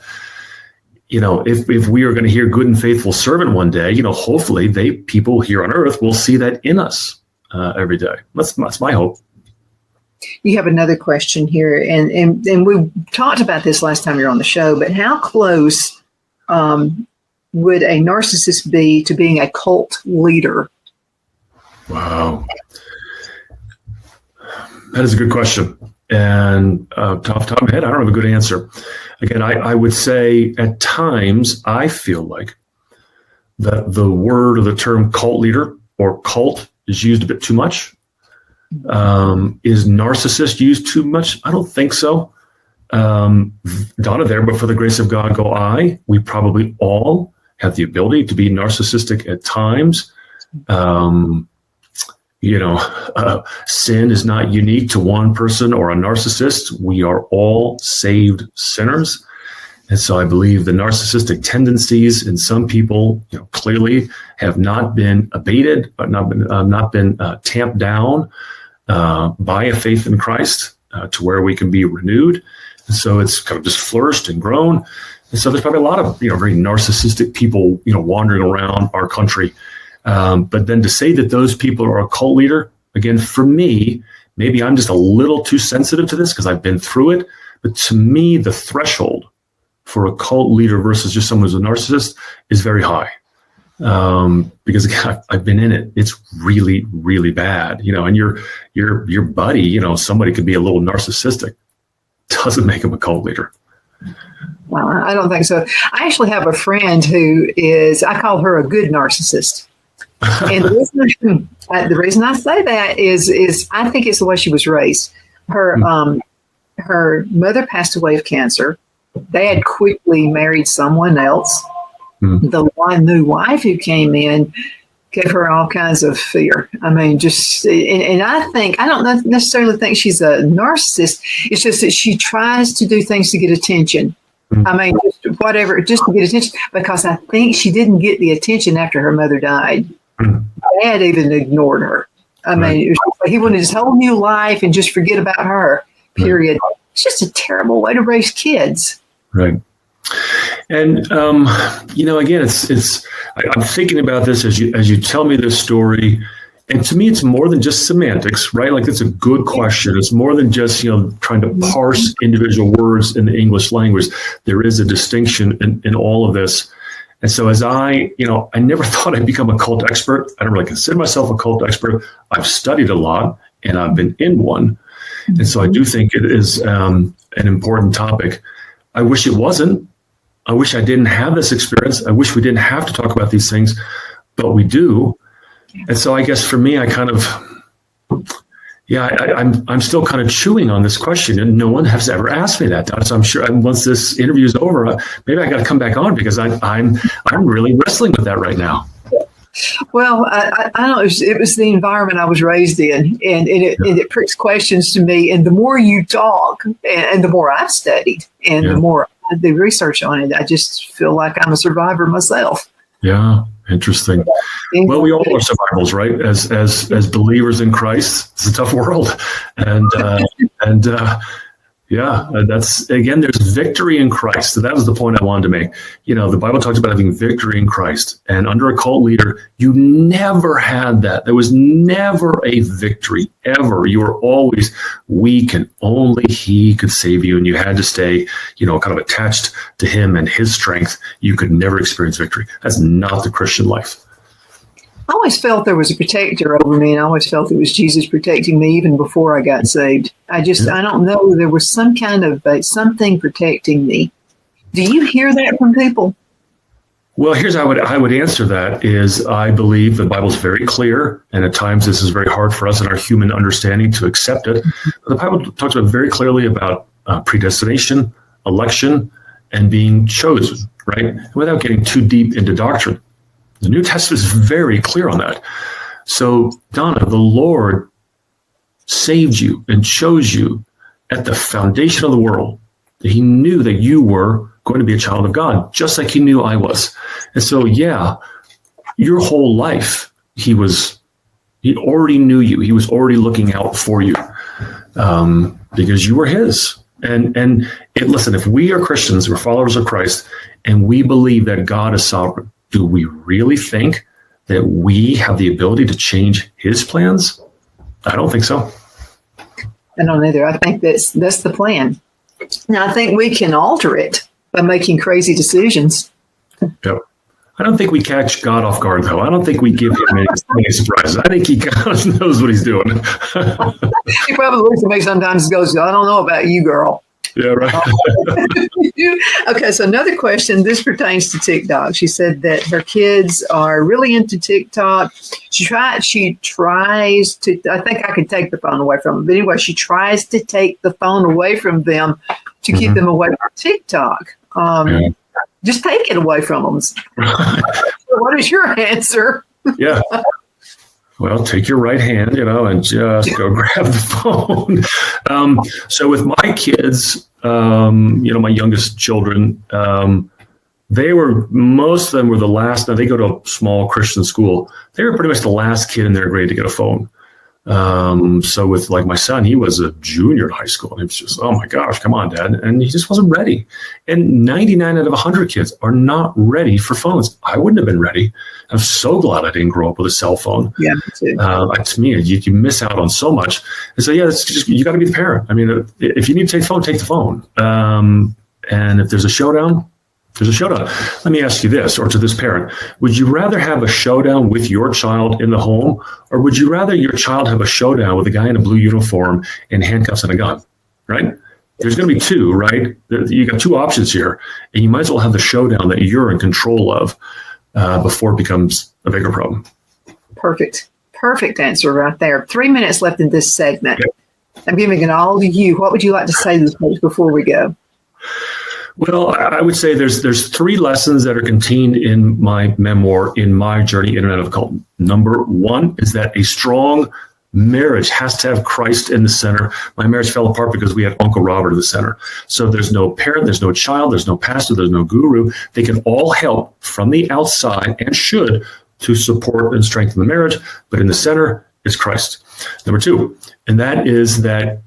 [SPEAKER 2] If we are going to hear good and faithful servant one day, hopefully people here on earth will see that in us every day. That's my hope.
[SPEAKER 1] You have another question here, and we talked about this last time you were on the show, but how close would a narcissist be to being a cult leader?
[SPEAKER 2] Wow. That is a good question. And off the top of my head, I don't have a good answer. Again, I would say at times I feel like that the word or the term cult leader or cult is used a bit too much. Is narcissist used too much? I don't think so. Donna there, but for the grace of God go I. We probably all have the ability to be narcissistic at times. Sin is not unique to one person or a narcissist. We are all saved sinners. And so I believe the narcissistic tendencies in some people, clearly have not been abated, but not been tamped down by a faith in Christ to where we can be renewed. And so it's kind of just flourished and grown. And so there's probably a lot of, very narcissistic people, wandering around our country. But then to say that those people are a cult leader, again, for me, maybe I'm just a little too sensitive to this because I've been through it. But to me, the threshold for a cult leader versus just someone who's a narcissist is very high. Because again, I've been in it. It's really, really bad. And your buddy, somebody could be a little narcissistic. Doesn't make him a cult leader.
[SPEAKER 1] Well, I don't think so. I actually have a friend who is, I call her a good narcissist. And the reason I say that is I think it's the way she was raised. Her mother passed away of cancer. Dad quickly married someone else. The new wife who came in gave her all kinds of fear. I mean, and I don't necessarily think she's a narcissist. It's just that she tries to do things to get attention. I mean, just to get attention, because I think she didn't get the attention after her mother died. Dad even ignored her. I mean, it was just like he wanted his whole new life and just forget about her, period. It's just a terrible way to raise kids.
[SPEAKER 2] Right. And, again, I'm thinking about this as you tell me this story. And to me, it's more than just semantics, right? Like, it's a good question. It's more than just, trying to parse individual words in the English language. There is a distinction in all of this. And so as I never thought I'd become a cult expert. I don't really consider myself a cult expert. I've studied a lot and I've been in one. And so I do think it is an important topic. I wish it wasn't. I wish I didn't have this experience. I wish we didn't have to talk about these things, but we do. And so I guess for me, I kind of, I'm still kind of chewing on this question, and no one has ever asked me that. So I'm sure once this interview is over, maybe I got to come back on because I'm really wrestling with that right now.
[SPEAKER 1] Well, I don't know. It was the environment I was raised in, and it pricks questions to me. And the more you talk, and the more I've studied, and the more I do research on it, I just feel like I'm a survivor myself.
[SPEAKER 2] Yeah, interesting. Well, we all are survivors, right? As believers in Christ, it's a tough world, and that's, again, there's victory in Christ. So that was the point I wanted to make. The Bible talks about having victory in Christ, and under a cult leader, you never had that. There was never a victory ever. You were always weak, and only He could save you, and you had to stay, kind of attached to Him and His strength. You could never experience victory. That's not the Christian life.
[SPEAKER 1] I always felt there was a protector over me, and I always felt it was Jesus protecting me even before I got saved. I don't know. There was some kind of something protecting me. Do you hear that from people?
[SPEAKER 2] Well, here's how I would answer that is I believe the Bible's very clear, and at times this is very hard for us in our human understanding to accept it. But the Bible talks about very clearly about predestination, election, and being chosen, right? Without getting too deep into doctrine. The New Testament is very clear on that. So, Donna, the Lord saved you and chose you at the foundation of the world. He knew that you were going to be a child of God, just like he knew I was. And so, yeah, your whole life, he already knew you. He was already looking out for you because you were his. And listen, if we are Christians, we're followers of Christ, and we believe that God is sovereign, do we really think that we have the ability to change his plans? I don't think so.
[SPEAKER 1] I don't either. I think that's the plan. Now, I think we can alter it by making crazy decisions.
[SPEAKER 2] Yep. I don't think we catch God off guard, though. I don't think we give him any surprises. I think he kind of knows what he's doing.
[SPEAKER 1] He probably looks at me sometimes and goes, I don't know about you, girl.
[SPEAKER 2] Yeah, right.
[SPEAKER 1] Okay, so another question. This pertains to TikTok. She said that her kids are really into TikTok. She tries to, I think I could take the phone away from them. But anyway, she tries to take the phone away from them to keep them away from TikTok. Just take it away from them. What is your answer?
[SPEAKER 2] Yeah. Well, take your right hand, and just go grab the phone. So with my kids, my youngest children, most of them were the last. Now they go to a small Christian school. They were pretty much the last kid in their grade to get a phone. So with like my son, he was a junior in high school, and it was just, oh my gosh, come on, Dad. And he just wasn't ready. And 99 out of 100 kids are not ready for phones. I wouldn't have been ready. I'm so glad I didn't grow up with a cell phone.
[SPEAKER 1] Yeah, me too.
[SPEAKER 2] To me, you miss out on so much. And so, yeah, it's just, you got to be the parent. I mean, if you need to take the phone, take the phone. And if there's a showdown, there's a showdown. Let me ask you this, or to this parent, would you rather have a showdown with your child in the home, or would you rather your child have a showdown with a guy in a blue uniform and handcuffs and a gun, right? There's going to be two, right? You got two options here, and you might as well have the showdown that you're in control of before it becomes a bigger problem.
[SPEAKER 1] Perfect answer right there. 3 minutes left in this segment. Okay. I'm giving it all to you. What would you like to say to the folks before we go?
[SPEAKER 2] Well, I would say there's 3 lessons that are contained in my memoir, in my journey in and out of cult. Number 1 is that a strong marriage has to have Christ in the center. My marriage fell apart because we had Uncle Robert in the center. So there's no parent, there's no child, there's no pastor, there's no guru. They can all help from the outside and should to support and strengthen the marriage. But in the center is Christ. Number 2, and that is that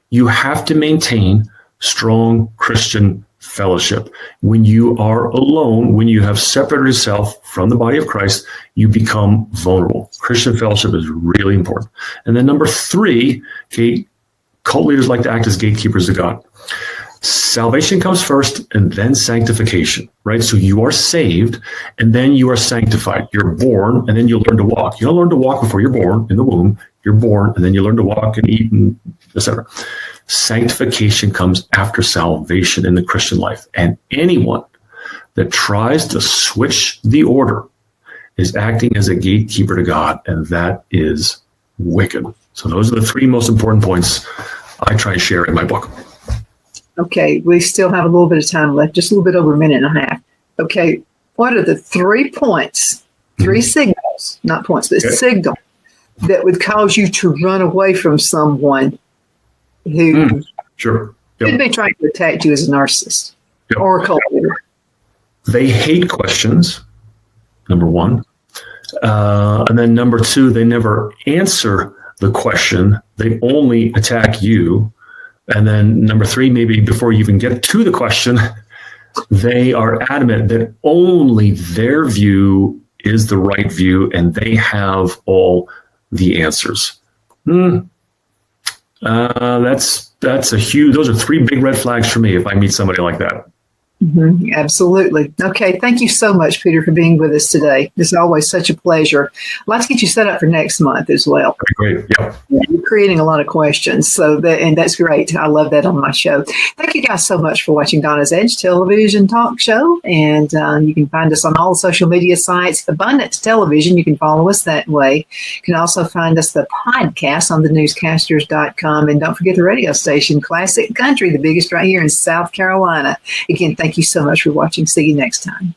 [SPEAKER 2] you have to maintain strong Christian fellowship. When you are alone, when you have separated yourself from the body of Christ, you become vulnerable. Christian fellowship is really important. And then number 3, cult leaders like to act as gatekeepers of God. Salvation comes first and then sanctification, right? So you are saved and then you are sanctified. You're born and then you learn to walk. You don't learn to walk before you're born in the womb. You're born and then you learn to walk and eat and etc. Sanctification comes after salvation in the Christian life. And anyone that tries to switch the order is acting as a gatekeeper to God, and that is wicked. So those are the 3 most important points I try to share in my book.
[SPEAKER 1] Okay, we still have a little bit of time left, just a little bit over a minute and a half. Okay, what are the 3 points, 3 signals, not points, but signals that would cause you to run away from someone who could be trying to attack you as a narcissist or a cult leader?
[SPEAKER 2] They hate questions, number 1. And then number 2, they never answer the question. They only attack you. And then number 3, maybe before you even get to the question, they are adamant that only their view is the right view and they have all the answers. That's a huge, those are 3 big red flags for me if I meet somebody like that.
[SPEAKER 1] Mm-hmm, absolutely. Okay. Thank you so much, Peter, for being with us today. It's always such a pleasure. Let's get you set up for next month as well.
[SPEAKER 2] Great. Yeah.
[SPEAKER 1] You're creating a lot of questions. And that's great. I love that on my show. Thank you guys so much for watching Donna's Edge television talk show. And you can find us on all social media sites. Abundance Television, you can follow us that way. You can also find us the podcast on thenewscasters.com. And don't forget the radio station, Classic Country, the biggest right here in South Carolina. Again, thank you so much for watching. See you next time.